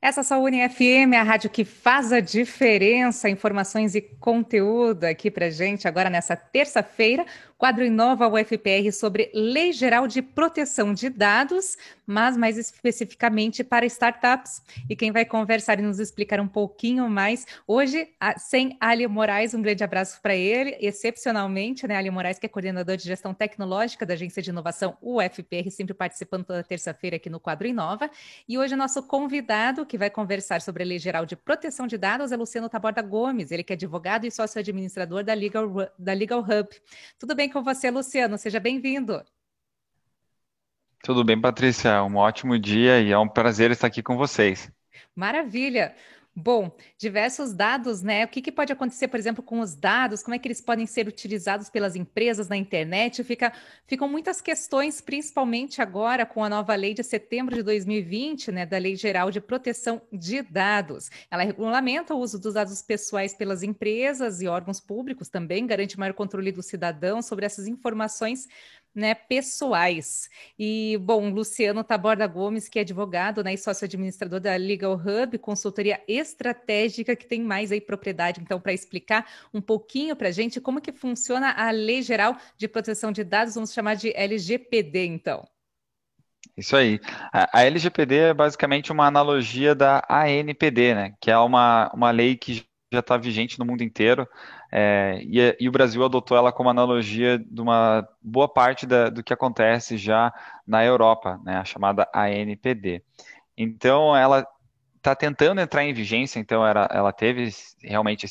Essa é a sua UniFM, a rádio que faz a diferença, informações e conteúdo aqui pra gente. Agora, nessa terça-feira, quadro Inova UFPR sobre Lei Geral de Proteção de Dados, mas mais especificamente para startups. E quem vai conversar e nos explicar um pouquinho mais hoje, sem Ali Moraes, um grande abraço para ele, excepcionalmente, né? Ali Moraes, que é coordenador de gestão tecnológica da Agência de Inovação UFPR, sempre participando toda terça-feira aqui no quadro Inova. E hoje o nosso convidado que vai conversar sobre a Lei Geral de Proteção de Dados é Luciano Taborda Gomes, ele que é advogado e sócio-administrador da Legal Hub. Tudo bem com você, Luciano? Seja bem-vindo. Tudo bem, Patrícia? Um ótimo dia e é um prazer estar aqui com vocês. Maravilha! Bom, diversos dados, né? O que pode acontecer, por exemplo, com os dados? Como é que eles podem ser utilizados pelas empresas na internet? Ficam muitas questões, principalmente agora com a nova lei de setembro de 2020, né, da Lei Geral de Proteção de Dados. Ela regulamenta o uso dos dados pessoais pelas empresas e órgãos públicos também, garante maior controle do cidadão sobre essas informações, né, pessoais. E, bom, Luciano Taborda Gomes, que é advogado, né, e sócio-administrador da Legal Hub, consultoria estratégica, que tem mais aí propriedade, então, para explicar um pouquinho para a gente como que funciona a Lei Geral de Proteção de Dados, vamos chamar de LGPD, então. Isso aí. A LGPD é basicamente uma analogia da ANPD, né? Que é uma lei que já está vigente no mundo inteiro, e o Brasil adotou ela como analogia de uma boa parte do que acontece já na Europa, né? A chamada ANPD. Então, ela está tentando entrar em vigência, então ela teve realmente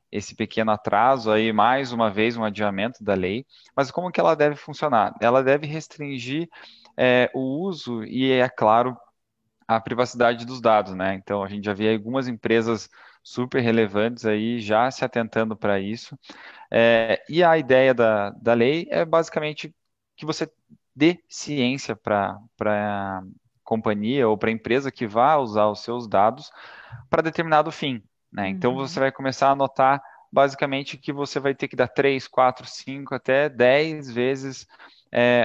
esse pequeno atraso aí, mais uma vez um adiamento da lei, mas como que ela deve funcionar? Ela deve restringir o uso e, é claro, a privacidade dos dados, né? Então a gente já vê algumas empresas super relevantes aí já se atentando para isso. E a ideia da lei é basicamente que você dê ciência para companhia ou para a empresa que vá usar os seus dados para determinado fim, né? Então você Uhum. vai começar a notar basicamente que você vai ter que dar 3, 4, 5, até 10 vezes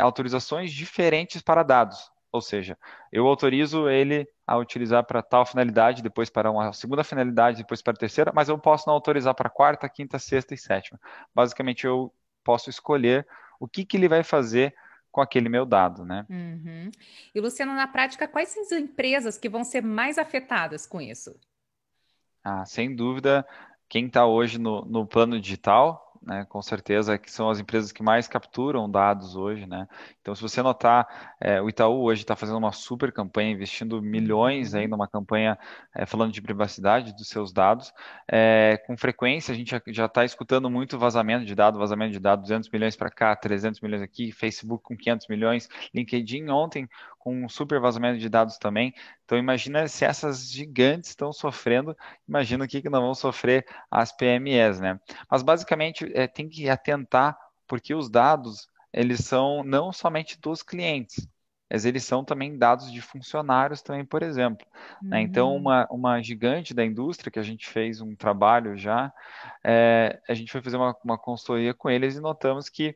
autorizações diferentes para dados. Ou seja, eu autorizo ele a utilizar para tal finalidade, depois para uma segunda finalidade, depois para a terceira, mas eu posso não autorizar para a quarta, quinta, sexta e sétima. Basicamente, eu posso escolher o que que ele vai fazer com aquele meu dado, né? Uhum. E, Luciano, na prática, quais são as empresas que vão ser mais afetadas com isso? Ah, sem dúvida, quem está hoje no plano digital, né, com certeza que são as empresas que mais capturam dados hoje, né? Então, se você notar, o Itaú hoje está fazendo uma super campanha, investindo milhões aí Uhum. numa campanha falando de privacidade dos seus dados. Com frequência, a gente já está escutando muito vazamento de dados, 200 milhões para cá, 300 milhões aqui, Facebook com 500 milhões, LinkedIn ontem com um super vazamento de dados também. Então, imagina se essas gigantes estão sofrendo. Imagino que não vão sofrer as PMEs, né? Mas basicamente tem que atentar porque os dados eles são não somente dos clientes, mas eles são também dados de funcionários também, por exemplo, né? Então Uhum. uma gigante da indústria que a gente fez um trabalho já, a gente foi fazer uma consultoria com eles e notamos que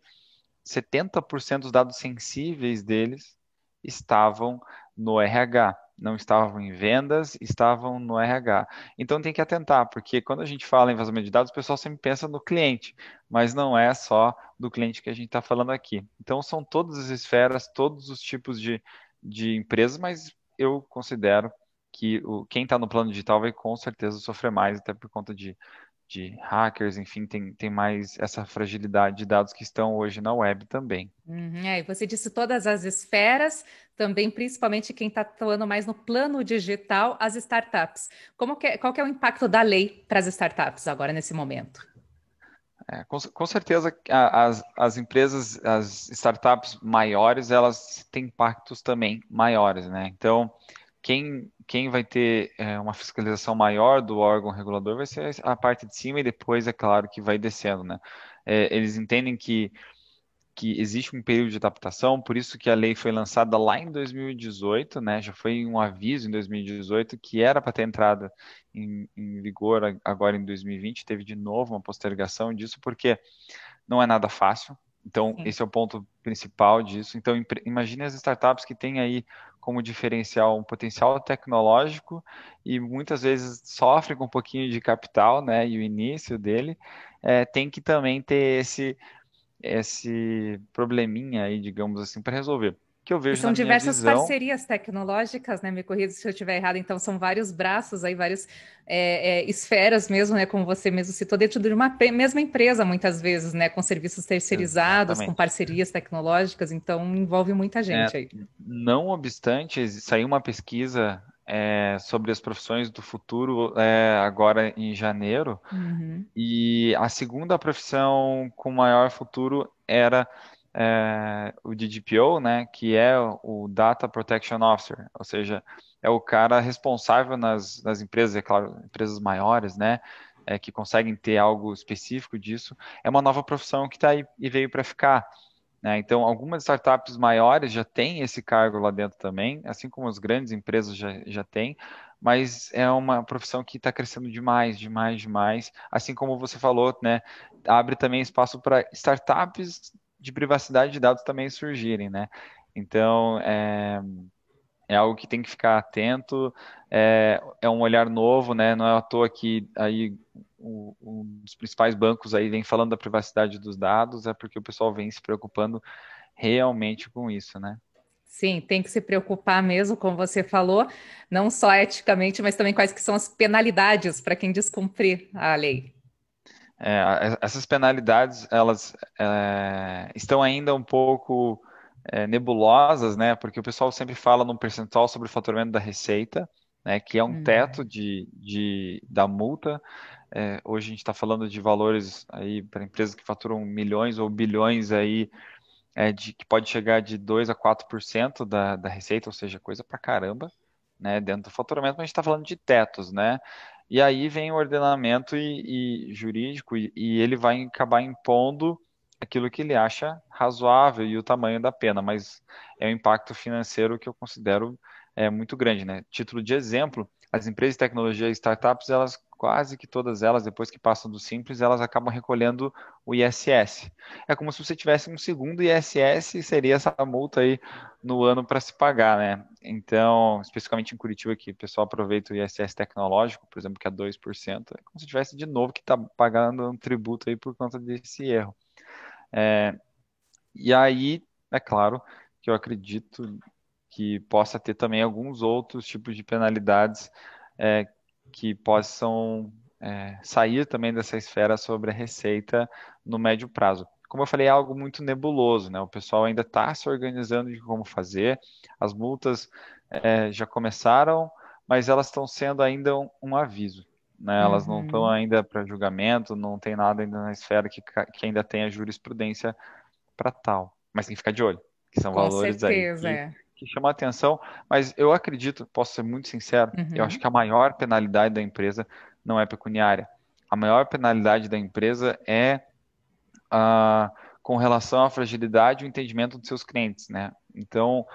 70% dos dados sensíveis deles estavam no RH, não estavam em vendas, estavam no RH. Então tem que atentar, porque quando a gente fala em vazamento de dados, o pessoal sempre pensa no cliente, mas não é só do cliente que a gente está falando aqui. Então são todas as esferas, todos os tipos de empresas, mas eu considero que quem está no plano digital vai com certeza sofrer mais, até por conta de hackers, enfim, tem mais essa fragilidade de dados que estão hoje na web também. Uhum. E você disse todas as esferas, também principalmente quem está atuando mais no plano digital, as startups. Qual que é o impacto da lei para as startups agora nesse momento? Com certeza, as empresas, as startups maiores, elas têm impactos também maiores, né? Então, quem vai ter uma fiscalização maior do órgão regulador vai ser a parte de cima e depois, é claro, que vai descendo, né? Eles entendem que existe um período de adaptação, por isso que a lei foi lançada lá em 2018, né? Já foi um aviso em 2018 que era para ter entrado em vigor agora em 2020, teve de novo uma postergação disso, porque não é nada fácil. Então, Sim. esse é o ponto principal disso. Então, imagine as startups que têm aí como diferencial um potencial tecnológico e muitas vezes sofre com um pouquinho de capital, né? E o início dele tem que também ter esse probleminha aí, digamos assim, para resolver. Que eu E vejo são na minha diversas visão. parcerias tecnológicas, né? Me corrija se eu estiver errado. Então, são vários braços aí, várias esferas mesmo, né? Como você mesmo citou, dentro de uma mesma empresa, muitas vezes, né? Com serviços terceirizados, com Exatamente. parcerias tecnológicas. Então, envolve muita É, gente aí. não obstante, saiu uma pesquisa sobre as profissões do futuro agora em janeiro, Uhum. e a segunda profissão com maior futuro era o DPO, né, que é o Data Protection Officer, ou seja, é o cara responsável nas empresas, é claro, empresas maiores, né, que conseguem ter algo específico disso. É uma nova profissão que está aí e veio para ficar, né? Então, algumas startups maiores já têm esse cargo lá dentro também, assim como as grandes empresas já têm, mas é uma profissão que está crescendo demais, demais, demais. Assim como você falou, né? Abre também espaço para startups de privacidade de dados também surgirem, né? Então, é algo que tem que ficar atento, é um olhar novo, né? Não é à toa que aí um dos principais bancos aí vem falando da privacidade dos dados, é porque o pessoal vem se preocupando realmente com isso, né? Sim, tem que se preocupar mesmo, como você falou, não só eticamente, mas também quais que são as penalidades para quem descumprir a lei. Essas penalidades, elas estão ainda um pouco nebulosas, né? Porque o pessoal sempre fala num percentual sobre o faturamento da receita, né? Que é um teto Uhum. da multa. Hoje a gente está falando de valores aí para empresas que faturam milhões ou bilhões aí, que pode chegar de 2 a 4% da receita, ou seja, coisa pra caramba, né, dentro do faturamento, mas a gente está falando de tetos, né? E aí vem o ordenamento e jurídico e ele vai acabar impondo aquilo que ele acha razoável e o tamanho da pena, mas é um impacto financeiro que eu considero muito grande, né? Título de exemplo, as empresas de tecnologia e startups, elas quase que todas elas, depois que passam do simples, elas acabam recolhendo o ISS. É como se você tivesse um segundo ISS, seria essa multa aí no ano para se pagar, né? Então, especificamente em Curitiba, que o pessoal aproveita o ISS tecnológico, por exemplo, que é 2%, é como se tivesse de novo que está pagando um tributo aí por conta desse erro. E aí, é claro que eu acredito que possa ter também alguns outros tipos de penalidades é, que possam sair também dessa esfera sobre a receita no médio prazo. Como eu falei, é algo muito nebuloso, né? O pessoal ainda está se organizando de como fazer. As multas já começaram, mas elas estão sendo ainda um aviso, né? Elas não estão Uhum. ainda para julgamento, não tem nada ainda na esfera que ainda tenha jurisprudência para tal. Mas tem que ficar de olho, que são Com valores aí certeza, é. que chamam a atenção. Mas eu acredito, posso ser muito sincero, eu acho Uhum. que a maior penalidade da empresa não é pecuniária. A maior penalidade da empresa é com relação à fragilidade e o entendimento dos seus clientes, né? Então,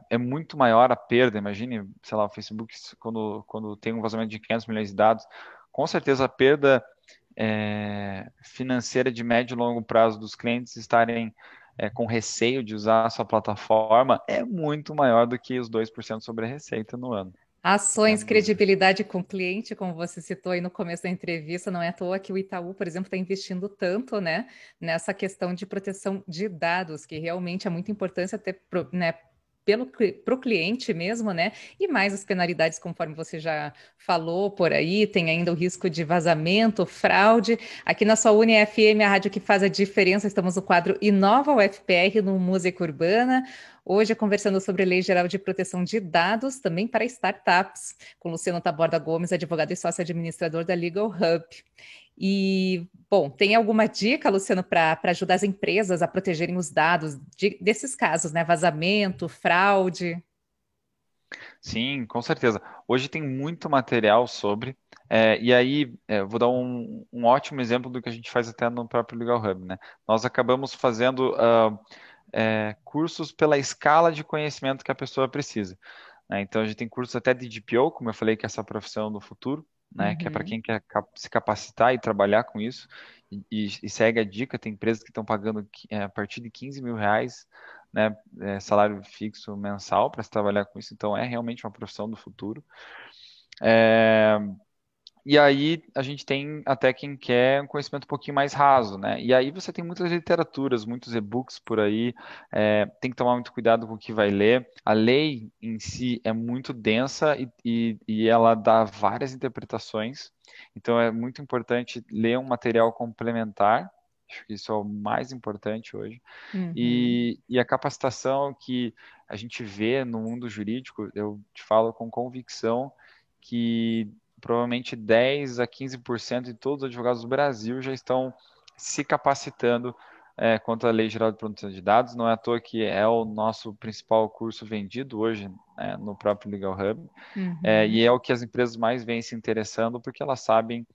é muito maior a perda. Imagine, sei lá, o Facebook, quando tem um vazamento de 500 milhões de dados, com certeza a perda financeira de médio e longo prazo dos clientes estarem com receio de usar a sua plataforma é muito maior do que os 2% sobre a receita no ano. É Ações, muito. credibilidade com o cliente, como você citou aí no começo da entrevista, não é à toa que o Itaú, por exemplo, está investindo tanto, né, nessa questão de proteção de dados, que realmente é muito importante ter, né, para o cliente mesmo, né? E mais as penalidades, conforme você já falou por aí, tem ainda o risco de vazamento, fraude. Aqui na sua UniFM, a rádio que faz a diferença, estamos no quadro Inova UFPR no Música Urbana. Hoje, conversando sobre a Lei Geral de Proteção de Dados, também para startups, com Luciano Taborda Gomes, advogado e sócio administrador da Legal Hub. E, bom, tem alguma dica, Luciano, para ajudar as empresas a protegerem os dados desses casos, né? Vazamento, fraude. Sim, com certeza. Hoje tem muito material sobre, e aí vou dar um ótimo exemplo do que a gente faz até no próprio Legal Hub, né? Nós acabamos fazendo cursos pela escala de conhecimento que a pessoa precisa, né? Então a gente tem cursos até de DPO, como eu falei, que é essa profissão do futuro, né? Que é para Uhum. quem quer se capacitar e trabalhar com isso. E segue a dica, tem empresas que estão pagando a partir de 15 mil reais né, salário fixo mensal para se trabalhar com isso, então é realmente uma profissão do futuro. É, e aí a gente tem até quem quer um conhecimento um pouquinho mais raso, né? E aí você tem muitas literaturas, muitos e-books por aí, tem que tomar muito cuidado com o que vai ler. A lei em si é muito densa e ela dá várias interpretações, então é muito importante ler um material complementar. Acho que isso é o mais importante hoje. Uhum. E a capacitação que a gente vê no mundo jurídico, eu te falo com convicção que provavelmente 10 a 15% de todos os advogados do Brasil já estão se capacitando quanto à Lei Geral de Proteção de Dados. Não é à toa que é o nosso principal curso vendido hoje, no próprio Legal Hub. E Uhum. é o que as empresas mais vêm se interessando porque elas sabem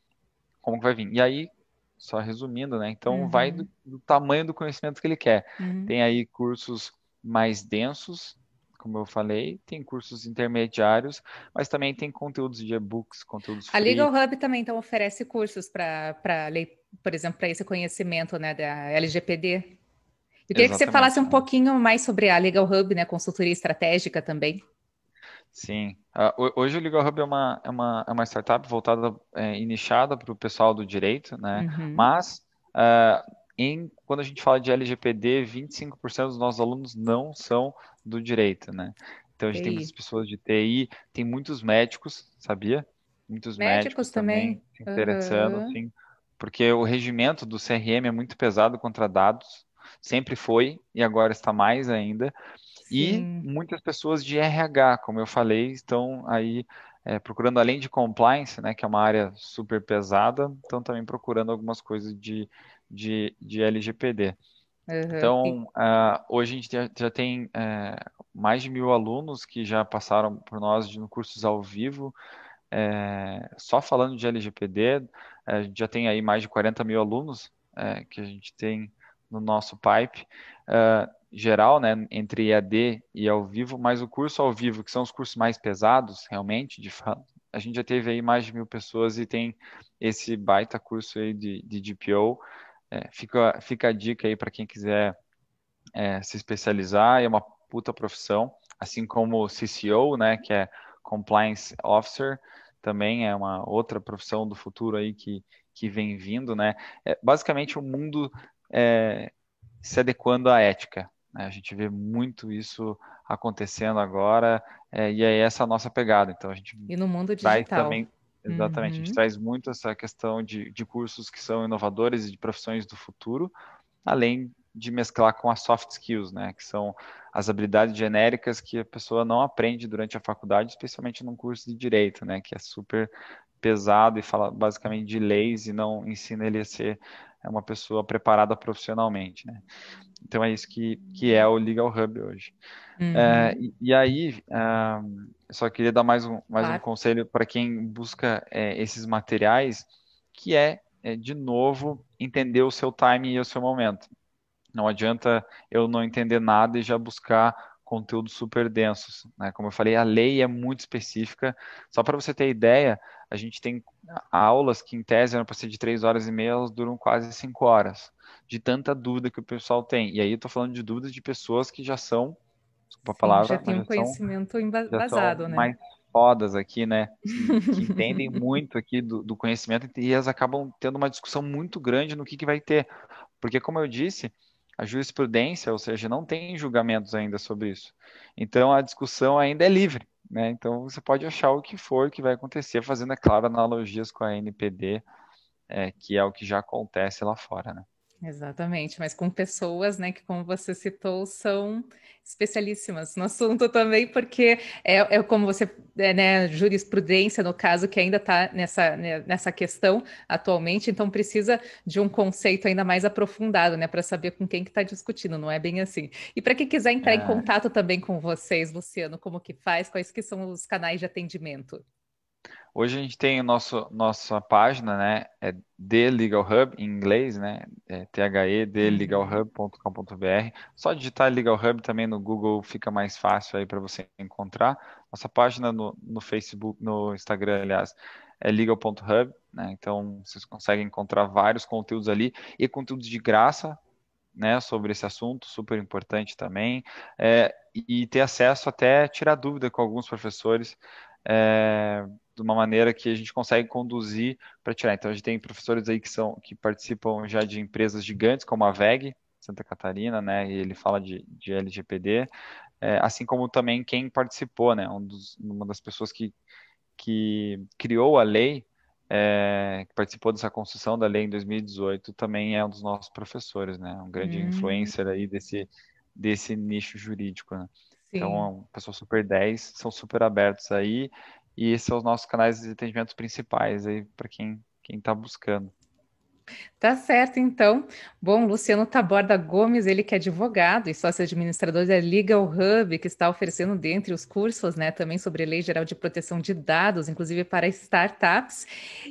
como que vai vir. E aí, só resumindo, né? Então, vai do, Uhum. do tamanho do conhecimento que ele quer. Uhum. Tem aí cursos mais densos, como eu falei, tem cursos intermediários, mas também tem conteúdos de e-books, conteúdos A Legal free. Hub também então oferece cursos para lei, por exemplo, para esse conhecimento, né, da LGPD. Eu queria que você falasse Exatamente, um né? pouquinho mais sobre a Legal Hub, né, consultoria estratégica também. Sim. Hoje o Legal Hub é uma startup voltada e nichada para o pessoal do direito, né? Uhum. Mas quando a gente fala de LGPD, 25% dos nossos alunos não são do direito, né? Então a gente tem muitas TI. pessoas de TI, tem muitos médicos, sabia? Muitos Médicos médicos também também. se interessando, Aham. sim, porque o regimento do CRM é muito pesado contra dados, sempre foi e agora está mais ainda. E Sim. muitas pessoas de RH, como eu falei, estão aí procurando, além de compliance, né, que é uma área super pesada, estão também procurando algumas coisas de LGPD. Aham. Então, hoje a gente já tem mais de 1.000 alunos que já passaram por nós no cursos ao vivo, só falando de LGPD. A gente já tem aí mais de 40 mil alunos que a gente tem no nosso pipe geral, né, entre EAD e ao vivo, mas o curso ao vivo, que são os cursos mais pesados, realmente, de fato, a gente já teve aí mais de 1.000 pessoas e tem esse baita curso aí de DPO. Fica a dica aí para quem quiser se especializar, é uma puta profissão, assim como o CCO, né, que é Compliance Officer, também é uma outra profissão do futuro aí que vem vindo, né? Basicamente o mundo é, se adequando à ética, né? A gente vê muito isso acontecendo agora, e é essa a nossa pegada. Então a gente E no mundo traz digital. também, exatamente, a gente Uhum. traz muito essa questão de cursos que são inovadores e de profissões do futuro, além de mesclar com as soft skills, né, que são as habilidades genéricas que a pessoa não aprende durante a faculdade, especialmente num curso de direito, né, que é super pesado e fala basicamente de leis e não ensina ele a ser uma pessoa preparada profissionalmente, né. Então é isso que é o Legal Hub hoje. Uhum. E aí, eu só queria dar mais um Claro. conselho para quem busca esses materiais, que de novo, entender o seu timing e o seu momento. Não adianta eu não entender nada e já buscar conteúdos super densos, né? Como eu falei, a lei é muito específica. Só para você ter ideia, a gente tem aulas que em tese eram para ser de 3 horas e meia, elas duram quase 5 horas, de tanta dúvida que o pessoal tem. E aí eu estou falando de dúvidas de pessoas que já são, desculpa a Sim, já palavra, tem mas um conhecimento já são embasado, né? mais fodas aqui, né? Que entendem muito aqui do conhecimento e elas acabam tendo uma discussão muito grande no que vai ter. Porque, como eu disse, a jurisprudência, ou seja, não tem julgamentos ainda sobre isso. Então, a discussão ainda é livre, né? Então, você pode achar o que for que vai acontecer, fazendo, é claro, analogias com a NPD, que é o que já acontece lá fora, né? Exatamente, mas com pessoas, né, que como você citou, são especialíssimas no assunto também, porque é como você, né, jurisprudência, no caso, que ainda está nessa questão atualmente, então precisa de um conceito ainda mais aprofundado, né, para saber com quem que está discutindo, não é bem assim. E para quem quiser entrar em É, contato também com vocês, Luciano, como que faz, quais que são os canais de atendimento? Hoje a gente tem nossa página, né? É The Legal Hub em inglês, né? Uhum. thelegalhub.com.br. Só digitar Legal Hub também no Google fica mais fácil aí para você encontrar. Nossa página no Facebook, no Instagram, aliás, é legal.hub, né? Então vocês conseguem encontrar vários conteúdos ali e conteúdos de graça, né, sobre esse assunto, super importante também, e ter acesso até tirar dúvida com alguns professores, é, de uma maneira que a gente consegue conduzir para tirar. Então, a gente tem professores aí que participam já de empresas gigantes, como a VEG, Santa Catarina, né, e ele fala de LGPD, assim como também quem participou, né, uma das pessoas que criou a lei, que participou dessa construção da lei em 2018, também é um dos nossos professores, né? Um grande Hum, influencer aí desse nicho jurídico, né? Então, é sim. uma pessoa super 10, são super abertos aí, e esses são os nossos canais de atendimento principais aí para quem está buscando. Tá certo, então. Bom, Luciano Taborda Gomes, ele que é advogado e sócio administrador da Legal Hub, que está oferecendo dentre os cursos, né, também sobre Lei Geral de Proteção de Dados, inclusive para startups.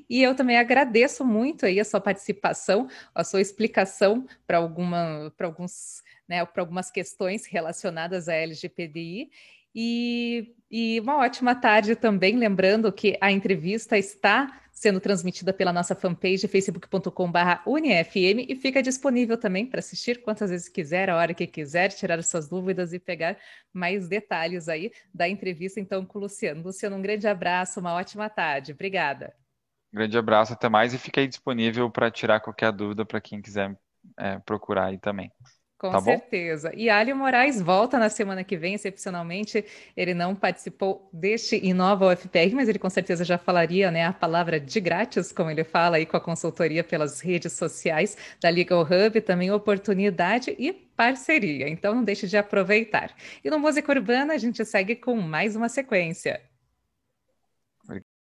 E eu também agradeço muito aí a sua participação, a sua explicação para alguns, né, para algumas questões relacionadas à LGPDI. E uma ótima tarde também, lembrando que a entrevista está sendo transmitida pela nossa fanpage facebook.com/unifm e fica disponível também para assistir quantas vezes quiser, a hora que quiser, tirar suas dúvidas e pegar mais detalhes aí da entrevista então com o Luciano. Luciano, um grande abraço, uma ótima tarde. Obrigada. Grande abraço, até mais, e fica aí disponível para tirar qualquer dúvida para quem quiser procurar aí também. Com Tá bom? certeza. E Alio Moraes volta na semana que vem, excepcionalmente. Ele não participou deste Inova UFPR, mas ele com certeza já falaria, né, a palavra de grátis, como ele fala aí com a consultoria pelas redes sociais da Legal Hub, também oportunidade e parceria. Então não deixe de aproveitar. E no Música Urbana a gente segue com mais uma sequência.